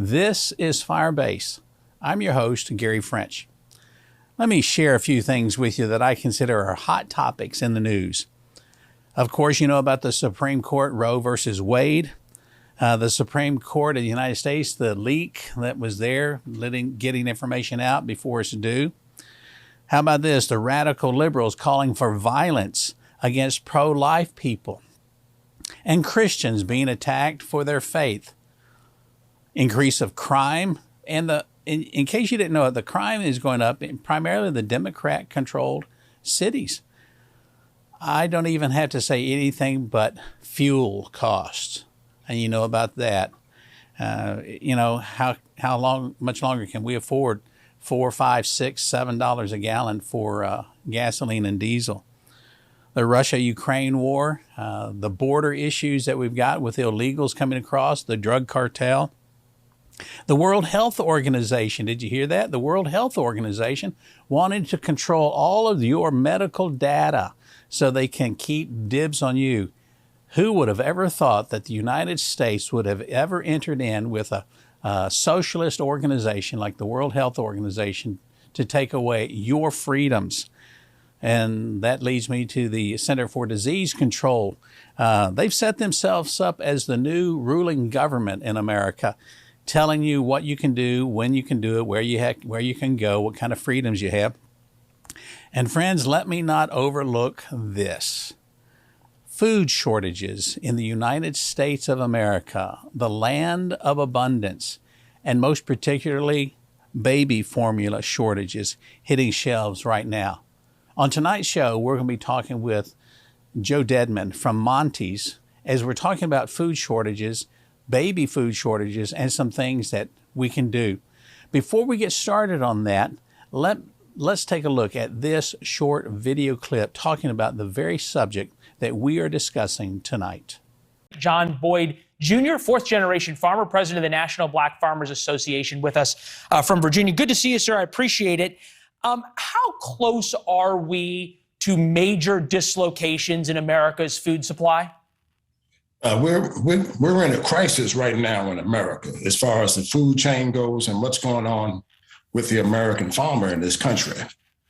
This is Firebase. I'm your host, Gary French. Let me share a few things with you that I consider are hot topics in the news. Of course, you know about the Supreme Court Roe versus Wade. The Supreme Court of the United States, the leak that was there, getting information out before it's due. How about this? The radical liberals calling for violence against pro-life people and Christians being attacked for their faith. Increase of crime. And in case you didn't know it, the crime is going up in primarily the Democrat-controlled cities. I don't even have to say anything but fuel costs. And you know about that. Much longer can we afford $4, $5, $6, $7 a gallon for gasoline and diesel? The Russia-Ukraine war, the border issues that we've got with illegals coming across, the drug cartel. The World Health Organization, did you hear that? The World Health Organization wanted to control all of your medical data so they can keep dibs on you. Who would have ever thought that the United States would have ever entered in with a socialist organization like the World Health Organization to take away your freedoms? And that leads me to the Center for Disease Control. They've set themselves up as the new ruling government in America, telling you what you can do, when you can do it, where you can go, what kind of freedoms you have. And friends, let me not overlook this. Food shortages in the United States of America, the land of abundance, and most particularly baby formula shortages hitting shelves right now. On tonight's show, we're going to be talking with Joe Dedman from Monty's as we're talking about food shortages, baby food shortages, and some things that we can do. Before we get started on that, let's take a look at this short video clip talking about the very subject that we are discussing tonight. John Boyd Jr., fourth-generation farmer, president of the National Black Farmers Association, with us from Virginia. Good to see you, sir. I appreciate it. How close are we to major dislocations in America's food supply? We're in a crisis right now in America as far as the food chain goes and what's going on with the American farmer in this country.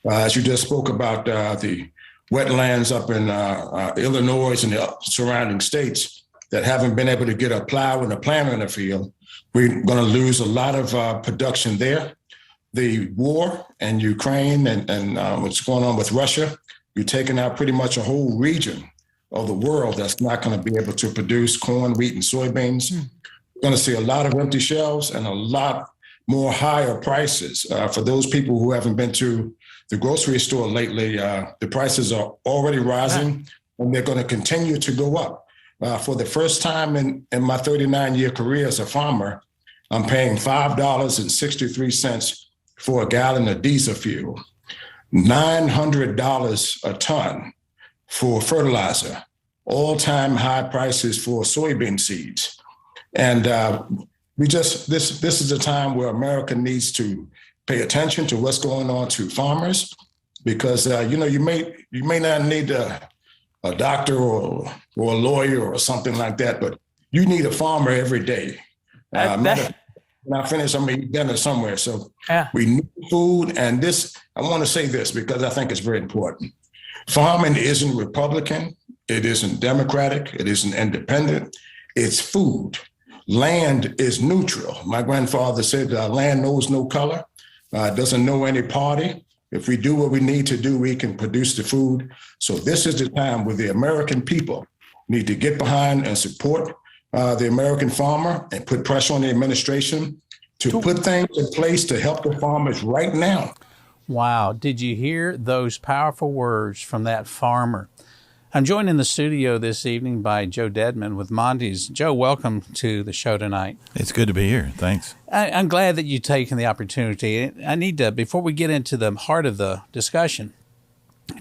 As you just spoke about the wetlands up in Illinois and the surrounding states that haven't been able to get a plow and a planter in the field, we're going to lose a lot of production there. The war in Ukraine and what's going on with Russia, you're taking out pretty much a whole region of the world that's not going to be able to produce corn, wheat, and soybeans. We're going to see a lot of empty shelves and a lot more higher prices. For those people who haven't been to the grocery store lately, the prices are already rising and they're going to continue to go up. For the first time in my 39-year career as a farmer, I'm paying $5.63 for a gallon of diesel fuel, $900 a ton for fertilizer, all-time high prices for soybean seeds. And this is a time where America needs to pay attention to what's going on to farmers, because you may not need a doctor or a lawyer or something like that, but you need a farmer every day. When I finish, I'm gonna eat dinner somewhere. So we need food, and I want to say this because I think it's very important. Farming isn't Republican, it isn't Democratic, it isn't independent. It's food. Land is neutral. My grandfather said land knows no color, doesn't know any party. If we do what we need to do, we can produce the food. So this is the time where the American people need to get behind and support the American farmer and put pressure on the administration to put things in place to help the farmers right now. Wow. Did you hear those powerful words from that farmer? I'm joined in the studio this evening by Joe Dedman with Monty's. Joe, welcome to the show tonight. It's good to be here. Thanks. I'm glad that you've taken the opportunity. I need to, before we get into the heart of the discussion,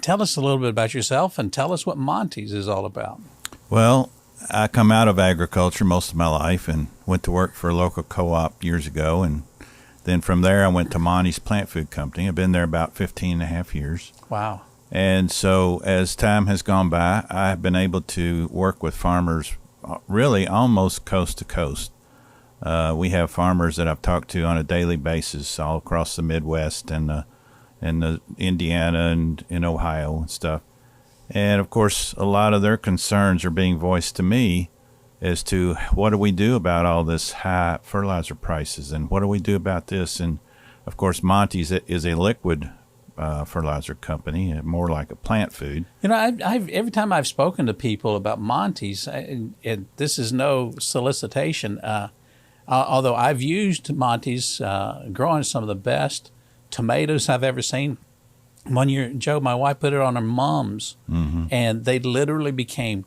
tell us a little bit about yourself and tell us what Monty's is all about. Well, I come out of agriculture most of my life and went to work for a local co-op years ago. And then from there, I went to Monty's Plant Food Company. I've been there about 15 and a half years. Wow. And so as time has gone by, I have been able to work with farmers really almost coast to coast. We have farmers that I've talked to on a daily basis all across the Midwest and Indiana and in Ohio and stuff. And of course, a lot of their concerns are being voiced to me as to what do we do about all this high fertilizer prices, and what do we do about this? And of course, Monty's is a liquid fertilizer company, more like a plant food. You know, I've every time I've spoken to people about Monty's, and this is no solicitation, although I've used Monty's, growing some of the best tomatoes I've ever seen. One year, Joe, my wife put it on her mums, and they literally became,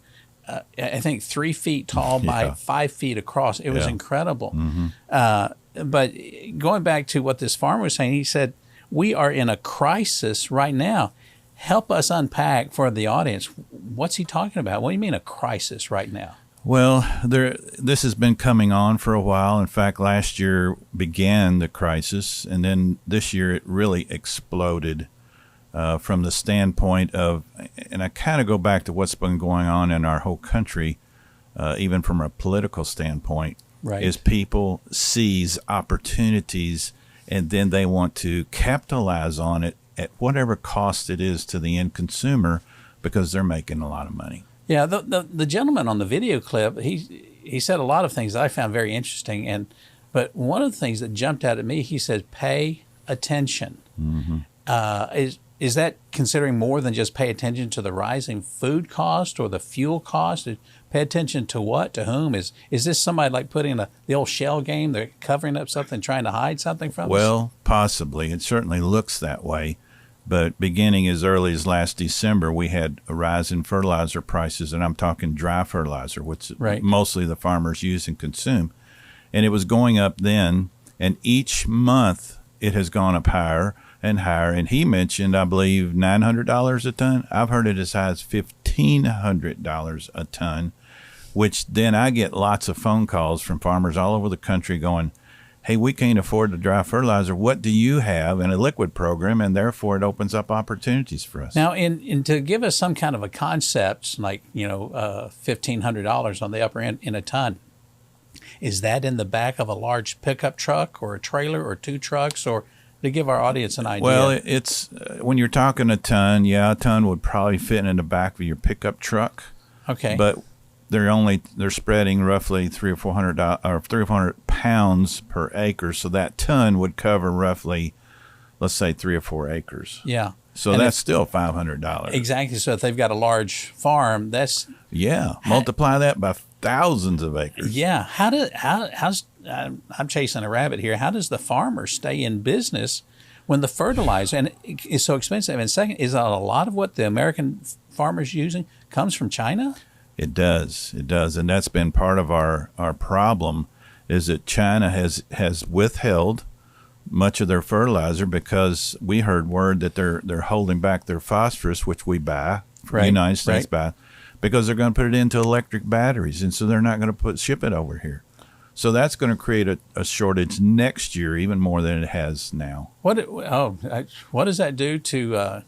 I think, 3 feet tall by 5 feet across. It was incredible. But going back to what this farmer was saying, he said, we are in a crisis right now. Help us unpack for the audience. What's he talking about? What do you mean a crisis right now? Well, this has been coming on for a while. In fact, last year began the crisis, and then this year it really exploded from the standpoint of, and I kind of go back to what's been going on in our whole country, even from a political standpoint, is people seize opportunities and then they want to capitalize on it at whatever cost it is to the end consumer because they're making a lot of money. Yeah, the gentleman on the video clip, he said a lot of things that I found very interesting, but one of the things that jumped out at me, he said, pay attention. Is that considering more than just pay attention to the rising food cost or the fuel cost? Pay attention to what? To whom? Is this somebody like putting the old shell game? They're covering up something, trying to hide something from us? Well, possibly. It certainly looks that way. But beginning as early as last December, we had a rise in fertilizer prices, and I'm talking dry fertilizer, which mostly the farmers use and consume. And it was going up then, and each month it has gone up higher and higher. And he mentioned, I believe, $900 a ton. I've heard it as high as $1,500 a ton, which then I get lots of phone calls from farmers all over the country going, hey, we can't afford the dry fertilizer. What do you have in a liquid program? And therefore it opens up opportunities for us. Now, in to give us some kind of a concept, like, $1,500 on the upper end in a ton, is that in the back of a large pickup truck or a trailer or two trucks, or to give our audience an idea? Well, it's when you're talking a ton, a ton would probably fit in the back of your pickup truck. Okay. But they're spreading roughly 300 or 400 pounds per acre, so that ton would cover roughly, let's say, 3 or 4 acres. Yeah. So and that's still $500. Exactly. So if they've got a large farm, that's multiply that by thousands of acres. Yeah. How's I'm chasing a rabbit here. How does the farmer stay in business when the fertilizer and is so expensive? And second, is a lot of what the American farmers using comes from China? It does, and that's been part of our problem, is that China has withheld much of their fertilizer because we heard word that they're holding back their phosphorus, which we buy from the United States buy, because they're going to put it into electric batteries, and so they're not going to ship it over here. So that's going to create a shortage next year, even more than it has now. What does that do to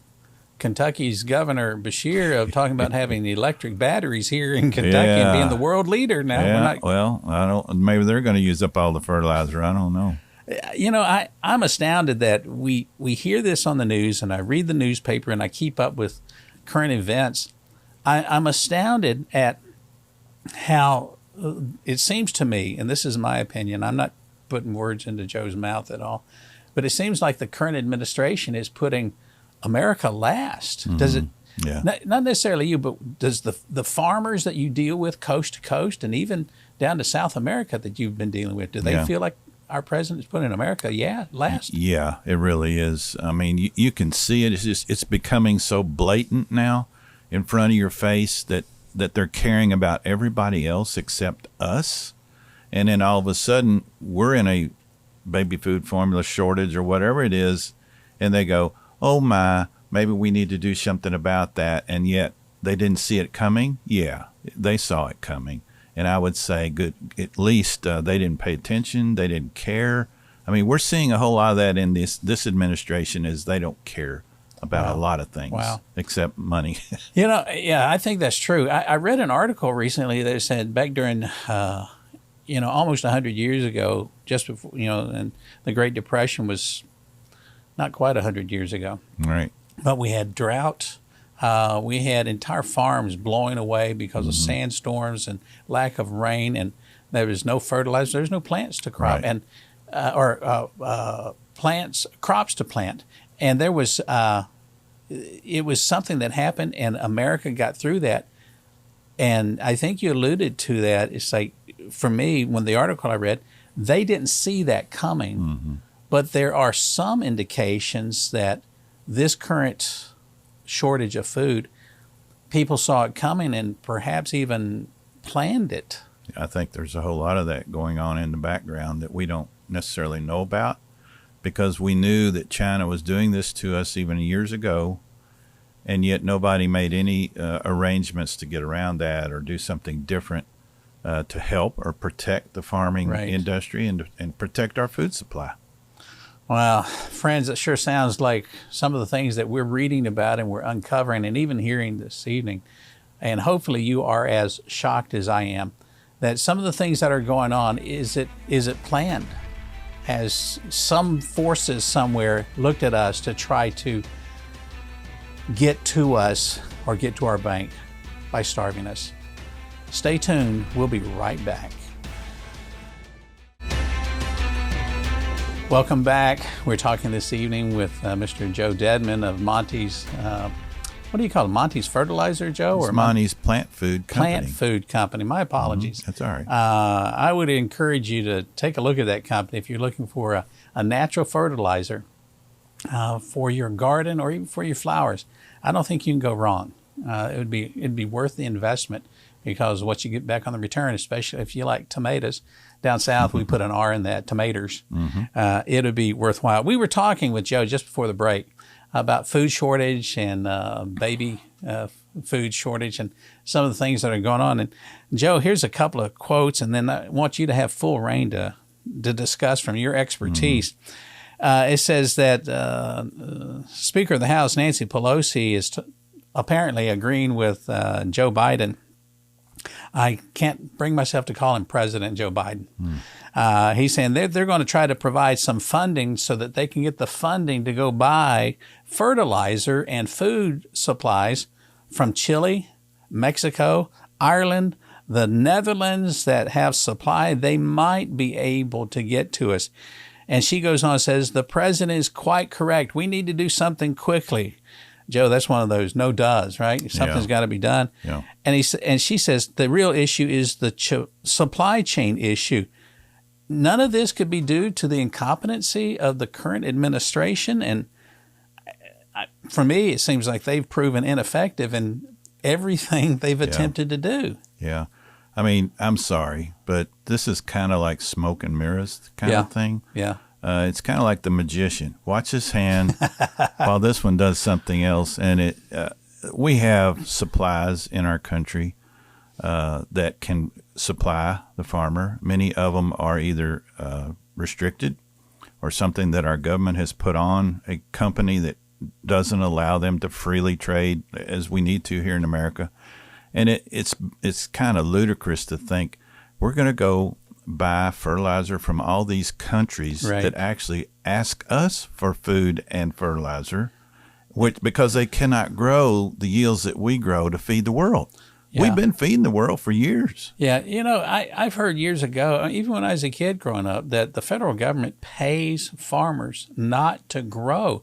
Kentucky's Governor Beshear of talking about having electric batteries here in Kentucky and being the world leader now? Yeah, well, I don't. Maybe they're going to use up all the fertilizer. I don't know. I'm astounded that we hear this on the news, and I read the newspaper, and I keep up with current events. I'm astounded at how it seems to me, and this is my opinion, I'm not putting words into Joe's mouth at all, but it seems like the current administration is putting America last. Does it? Yeah. Not necessarily you, but does the farmers that you deal with coast to coast and even down to South America that you've been dealing with, do they feel like our president is putting America last? Yeah, it really is. I mean, you can see it. It's becoming so blatant now in front of your face that they're caring about everybody else except us. And then all of a sudden we're in a baby food formula shortage or whatever it is, and they go, oh my, maybe we need to do something about that. And yet they didn't see it coming. Yeah, they saw it coming. And I would say at least they didn't pay attention. They didn't care. I mean, we're seeing a whole lot of that in this administration, is they don't care about a lot of things except money. I think that's true. I read an article recently that said back during almost 100 years ago, just before, and the Great Depression was not quite 100 years ago. Right. But we had drought. We had entire farms blowing away because of sandstorms and lack of rain, and there was no fertilizer. There was no plants to crop, Right. and crops to plant. And there was, it was something that happened, and America got through that. And I think you alluded to that. It's like, for me, when the article I read, they didn't see that coming. But there are some indications that this current shortage of food, people saw it coming and perhaps even planned it. I think there's a whole lot of that going on in the background that we don't necessarily know about, because we knew that China was doing this to us even years ago, and yet nobody made any arrangements to get around that or do something different to help or protect the farming industry and protect our food supply. Well, friends, it sure sounds like some of the things that we're reading about and we're uncovering and even hearing this evening. And hopefully you are as shocked as I am that some of the things that are going on, is it planned? Has some forces somewhere looked at us to try to get to us or get to our bank by starving us? Stay tuned. We'll be right back. Welcome back. We're talking this evening with Mr. Joe Dedman of Monty's, what do you call it? Monty's Fertilizer, Joe? It's or Monty's Plant Food Company. Plant Food Company. My apologies. That's all right. I would encourage you to take a look at that company if you're looking for a natural fertilizer for your garden or even for your flowers. I don't think you can go wrong. It'd be worth the investment, because what you get back on the return, especially if you like tomatoes. Down south, we put an R in that, tomatoes. It would be worthwhile. We were talking with Joe just before the break about food shortage and baby food shortage and some of the things that are going on. And Joe, here's a couple of quotes, and then I want you to have full reign to discuss from your expertise. It says that Speaker of the House, Nancy Pelosi, is apparently agreeing with Joe Biden. I can't bring myself to call him President Joe Biden. He's saying they're going to try to provide some funding so that they can get the funding to go buy fertilizer and food supplies from Chile, Mexico, Ireland, the Netherlands that have supply. They might be able to get to us. And she goes on and says, the president is quite correct. We need to do something quickly. Joe, that's one of those no does, right? Something's got to be done. Yeah. And she says the real issue is the supply chain issue. None of this could be due to the incompetency of the current administration. And for me, it seems like they've proven ineffective in everything they've attempted to do. Yeah. I mean, I'm sorry, but this is kind of like smoke and mirrors kind of thing. Yeah. It's kind of like the magician. Watch his hand while this one does something else. And we have supplies in our country that can supply the farmer. Many of them are either restricted or something that our government has put on a company that doesn't allow them to freely trade as we need to here in America. And it's kind of ludicrous to think we're going to go buy fertilizer from all these countries that actually ask us for food and fertilizer, because they cannot grow the yields that we grow to feed the world. Yeah. We've been feeding the world for years. Yeah, I've heard years ago, even when I was a kid growing up, that the federal government pays farmers not to grow.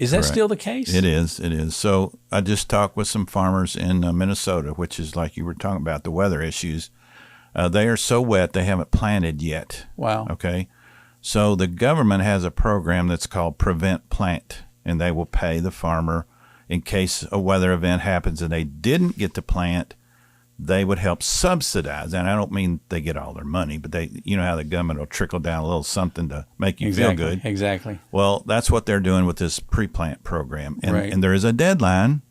Is that still the case? It is. So I just talked with some farmers in Minnesota, which is like you were talking about, the weather issues. They are so wet they haven't planted yet. Wow. Okay. So the government has a program that's called Prevent Plant, and they will pay the farmer in case a weather event happens and they didn't get to plant. They would help subsidize, and I don't mean they get all their money, but you know how the government will trickle down a little something to make you feel good. Exactly. Well, that's what they're doing with this pre-plant program, and there is a deadline.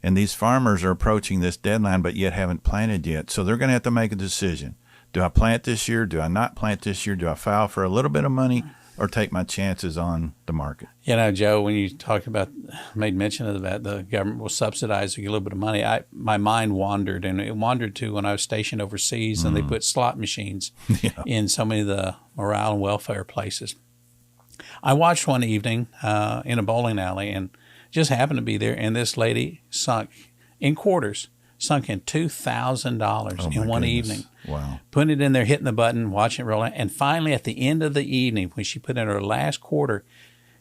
And these farmers are approaching this deadline, but yet haven't planted yet. So they're going to have to make a decision. Do I plant this year? Do I not plant this year? Do I file for a little bit of money or take my chances on the market. You know, Joe, when you talked about, made mention of that, the government will subsidize to get a little bit of money. My mind wandered, and it wandered to when I was stationed overseas, and they put slot machines in so many of the morale and welfare places. I watched one evening in a bowling alley, and just happened to be there, and this lady sunk in $2,000 in one evening. Wow. Putting it in there, hitting the button, watching it roll out. And finally, at the end of the evening, when she put in her last quarter,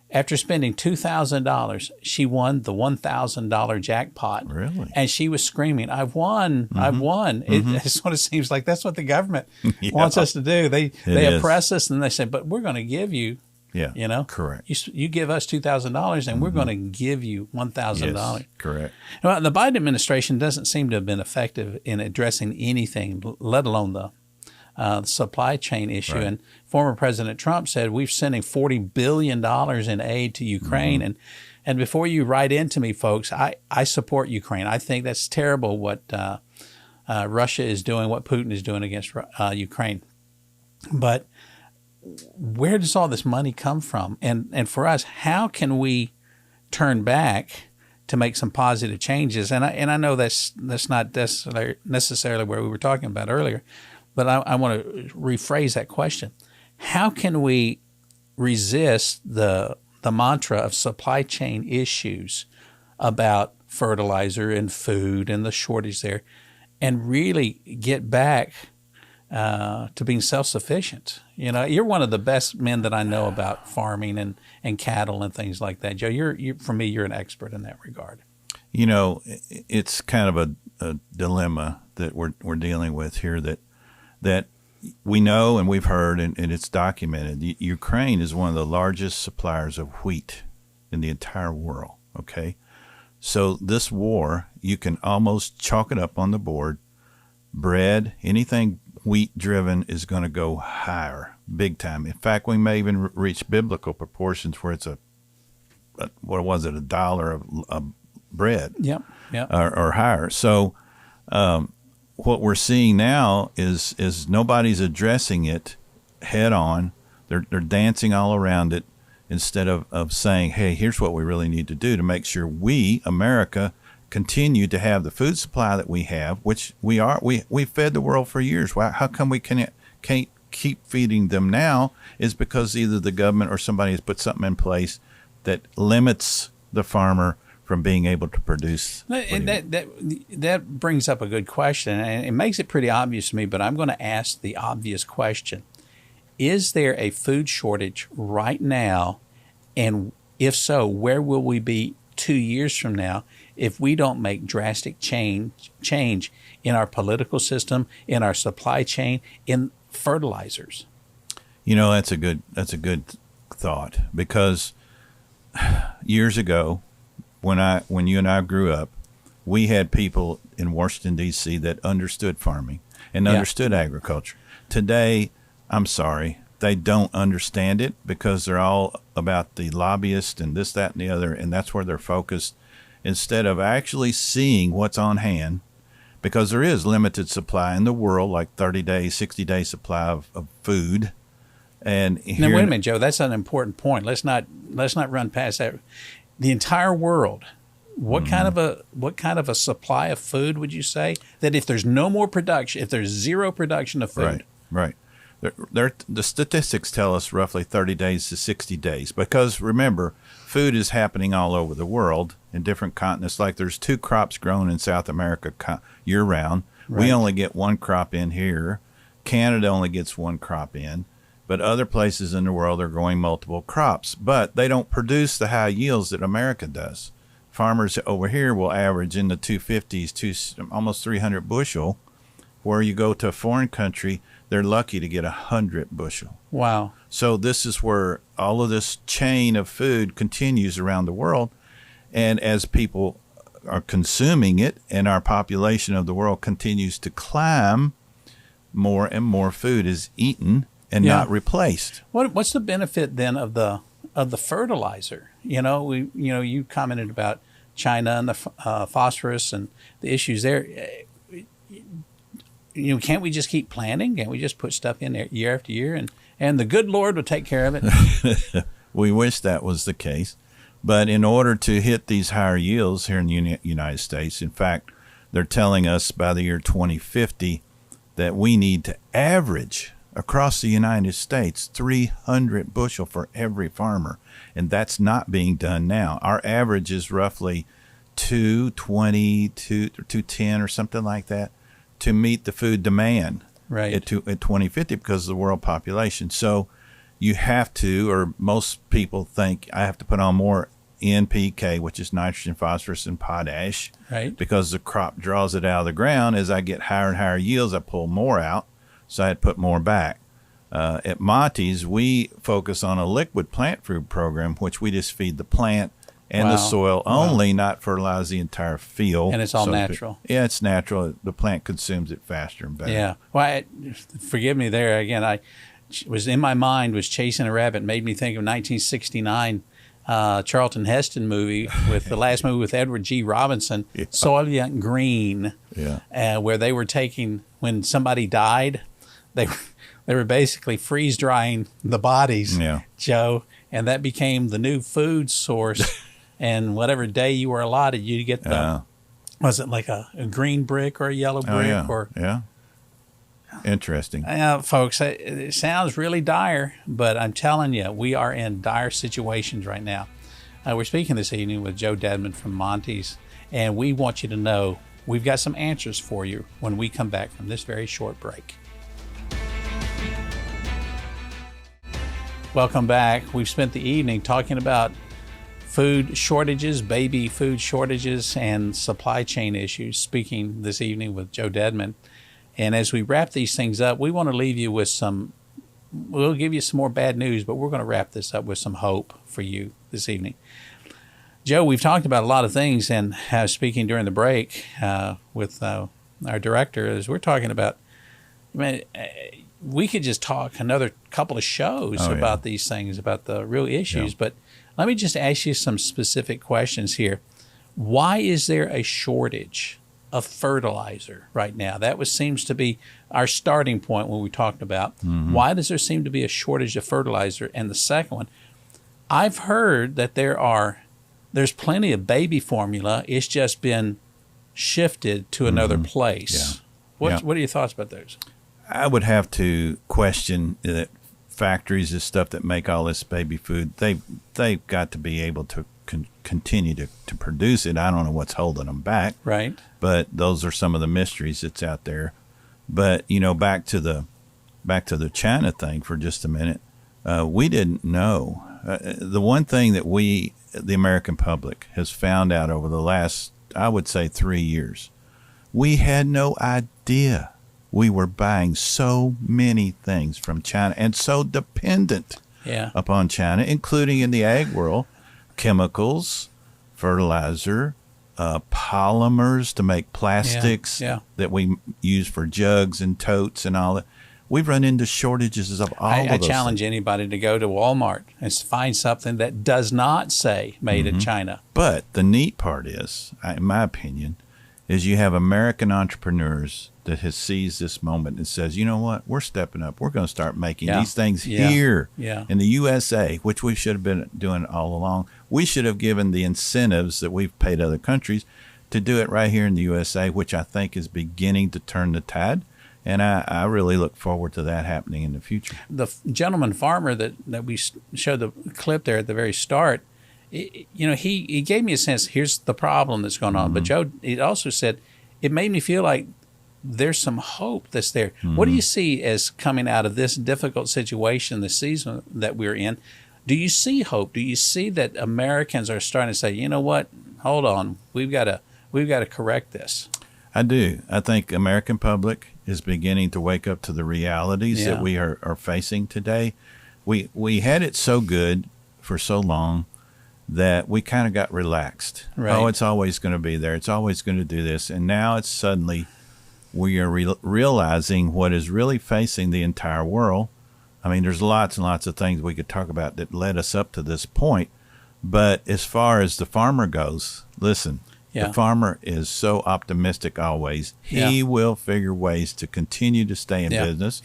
after spending $2,000, she won the $1,000 jackpot. Really? And she was screaming, "I've won! I've won!" It's what it seems like. That's what the government wants us to do. They oppress us, and they say, "But we're going to give you." Yeah. You know? Correct. You give us $2,000 and we're going to give you $1,000. Yes, correct. Well, the Biden administration doesn't seem to have been effective in addressing anything, let alone the supply chain issue. Right. And former President Trump said, we're sending $40 billion in aid to Ukraine. And before you write into me, folks, I support Ukraine. I think that's terrible what Russia is doing, what Putin is doing against Ukraine. But where does all this money come from? And for us, how can we turn back to make some positive changes? And I know that's not necessarily where we were talking about earlier, but I want to rephrase that question. How can we resist the mantra of supply chain issues about fertilizer and food and the shortage there, and really get back to being self-sufficient? You know, you're one of the best men that I know about farming and cattle and things like that, Joe. For me, you're an expert in that regard. You know, it's kind of a dilemma that we're dealing with here that we know and we've heard and it's documented. Ukraine is one of the largest suppliers of wheat in the entire world. Okay, so this war, you can almost chalk it up on the board. Bread, anything wheat driven is going to go higher, big time. In fact, we may even reach biblical proportions where it's $1 of bread, or higher. So what we're seeing now is nobody's addressing it head on. They're dancing all around it instead of saying, hey, here's what we really need to do to make sure we, America, continue to have the food supply that we have, which we fed the world for years. How come we can't keep feeding them now? Is because either the government or somebody has put something in place that limits the farmer from being able to produce. And that brings up a good question, and it makes it pretty obvious to me, but I'm going to ask the obvious question. Is there a food shortage right now? And if so, where will we be 2 years from now if we don't make drastic change in our political system, in our supply chain, in fertilizers? You know, that's a good thought, because years ago, when you and I grew up, we had people in Washington, D.C. that understood farming and understood agriculture. Today, I'm sorry, they don't understand it because they're all about the lobbyists and this, that, and the other, and that's where they're focused instead of actually seeing what's on hand, because there is limited supply in the world, like 30-day, 60-day supply of food. And now, wait a minute, Joe. That's an important point. Let's not run past that. The entire world. What kind of a supply of food would you say that if there's no more production, if there's zero production of food? Right. The statistics tell us roughly 30 days to 60 days, because remember, food is happening all over the world in different continents. Like there's 2 crops grown in South America year round. Right. We only get 1 crop in here. Canada only gets 1 crop in. But other places in the world are growing multiple crops, but they don't produce the high yields that America does. Farmers over here will average in the 250s to almost 300 bushel, where you go to a foreign country, they're lucky to get 100 bushel. Wow. So this is where all of this chain of food continues around the world. And as people are consuming it and our population of the world continues to climb, more and more food is eaten and not replaced. What's the benefit then of the fertilizer? You commented about China and the phosphorus and the issues there. Can't we just keep planting? Can't we just put stuff in there year after year and the good Lord will take care of it. We wish that was the case. But in order to hit these higher yields here in the United States, in fact, they're telling us by the year 2050 that we need to average across the United States 300 bushel for every farmer. And that's not being done now. Our average is roughly 220 to 210 or something like that to meet the food demand at 2050 because of the world population. So you have to, or most people think, I have to put on more NPK, which is nitrogen, phosphorus, and potash, because the crop draws it out of the ground. As I get higher and higher yields, I pull more out, so I had to put more back. At Monty's, we focus on a liquid plant food program, which we just feed the plant and the soil only, not fertilize the entire field. And it's all natural. Yeah, it's natural. The plant consumes it faster and better. Yeah. Well, forgive me there again. I was in my mind was Chasing a Rabbit. Made me think of 1969 Charlton Heston movie with the last movie with Edward G. Robinson, Soylent Green, where they were taking, when somebody died, they were basically freeze drying the bodies, Joe, and that became the new food source. And whatever day you were allotted, you get the, was it like a green brick or a yellow brick? Interesting. Folks, it sounds really dire, but I'm telling you, we are in dire situations right now. We're speaking this evening with Joe Dedman from Monty's, and we want you to know we've got some answers for you when we come back from this very short break. Welcome back. We've spent the evening talking about food shortages, baby food shortages, and supply chain issues, speaking this evening with Joe Dedman. And as we wrap these things up, we want to leave you with we'll give you some more bad news, but we're going to wrap this up with some hope for you this evening. Joe, we've talked about a lot of things, and speaking during the break with our director, as we're talking about, we could just talk another couple of shows about these things, about the real issues, but let me just ask you some specific questions here. Why is there a shortage of fertilizer right now? That seems to be our starting point when we talked about why does there seem to be a shortage of fertilizer? And the second one, I've heard that there's plenty of baby formula. It's just been shifted to another place. What are your thoughts about those? I would have to question that factories and stuff that make all this baby food, they've got to be able to continue to produce it. I don't know what's holding them back. Right. But those are some of the mysteries that's out there. But, back to the China thing for just a minute. We didn't know. The one thing that the American public, has found out over the last, I would say, 3 years, we had no idea we were buying so many things from China and so dependent upon China, including in the ag world, chemicals, fertilizer, polymers to make plastics that we use for jugs and totes and all that. We've run into shortages of all of those. I challenge anybody to go to Walmart and find something that does not say made in China. But the neat part is, in my opinion, is you have American entrepreneurs that has seized this moment and says, you know what, we're stepping up. We're going to start making these things here in the USA, which we should have been doing all along. We should have given the incentives that we've paid other countries to do it right here in the USA, which I think is beginning to turn the tide. And I really look forward to that happening in the future. The gentleman farmer that we showed the clip there at the very start, he gave me a sense, here's the problem that's going on. But Joe, he also said, it made me feel like there's some hope that's there. What do you see as coming out of this difficult situation, the season that we're in? Do you see hope? Do you see that Americans are starting to say, you know what, hold on, we've got to correct this? I do. I think American public is beginning to wake up to the realities that we are facing today. We had it so good for so long that we kind of got relaxed. Right. Oh, it's always going to be there. It's always going to do this. And now it's suddenly we are realizing what is really facing the entire world. I mean, there's lots and lots of things we could talk about that led us up to this point. But as far as the farmer goes, listen, the farmer is so optimistic always. He will figure ways to continue to stay in business.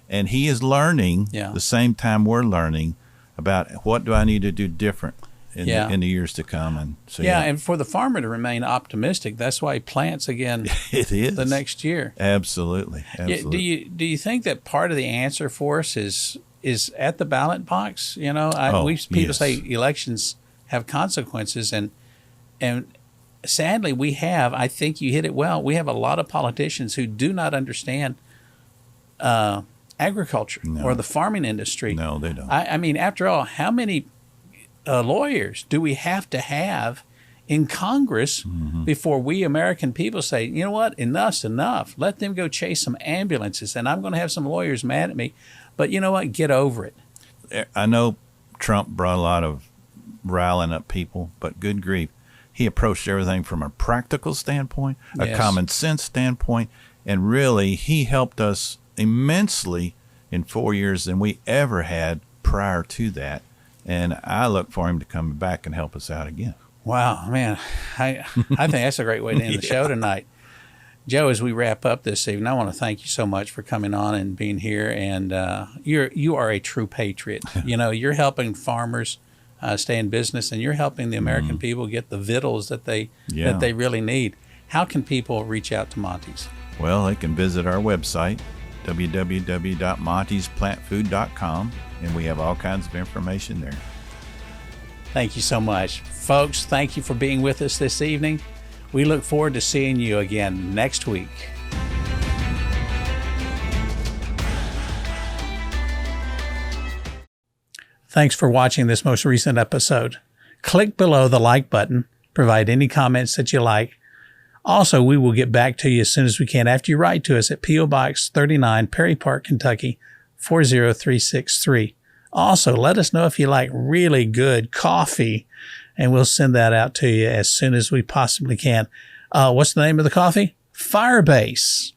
And he is learning the same time we're learning about what do I need to do different in the years to come. And so, and for the farmer to remain optimistic, that's why he plants again it is the next year. Absolutely. Do you think that part of the answer for us is at the ballot box? You know, people say elections have consequences, and sadly I think you hit it well. We have a lot of politicians who do not understand agriculture or the farming industry. No, they don't. I mean, after all, how many lawyers do we have to have in Congress before we American people say, you know what, enough's enough. Let them go chase some ambulances, and I'm going to have some lawyers mad at me. But you know what? Get over it. I know Trump brought a lot of riling up people, but good grief, he approached everything from a practical standpoint, a common sense standpoint, and really he helped us immensely in 4 years than we ever had prior to that. And I look for him to come back and help us out again. Wow, man. I think that's a great way to end the show tonight. Joe, as we wrap up this evening, I want to thank you so much for coming on and being here. And you are a true patriot. You know, you're helping farmers stay in business, and you're helping the American people get the victuals that they really need. How can people reach out to Monty's? Well, they can visit our website, www.montysplantfood.com, and we have all kinds of information there. Thank you so much. Folks, thank you for being with us this evening. We look forward to seeing you again next week. Thanks for watching this most recent episode. Click below the like button, provide any comments that you like. Also, we will get back to you as soon as we can after you write to us at P.O. Box 39, Perry Park, Kentucky, 40363. Also, let us know if you like really good coffee, and we'll send that out to you as soon as we possibly can. What's the name of the coffee? Firebase.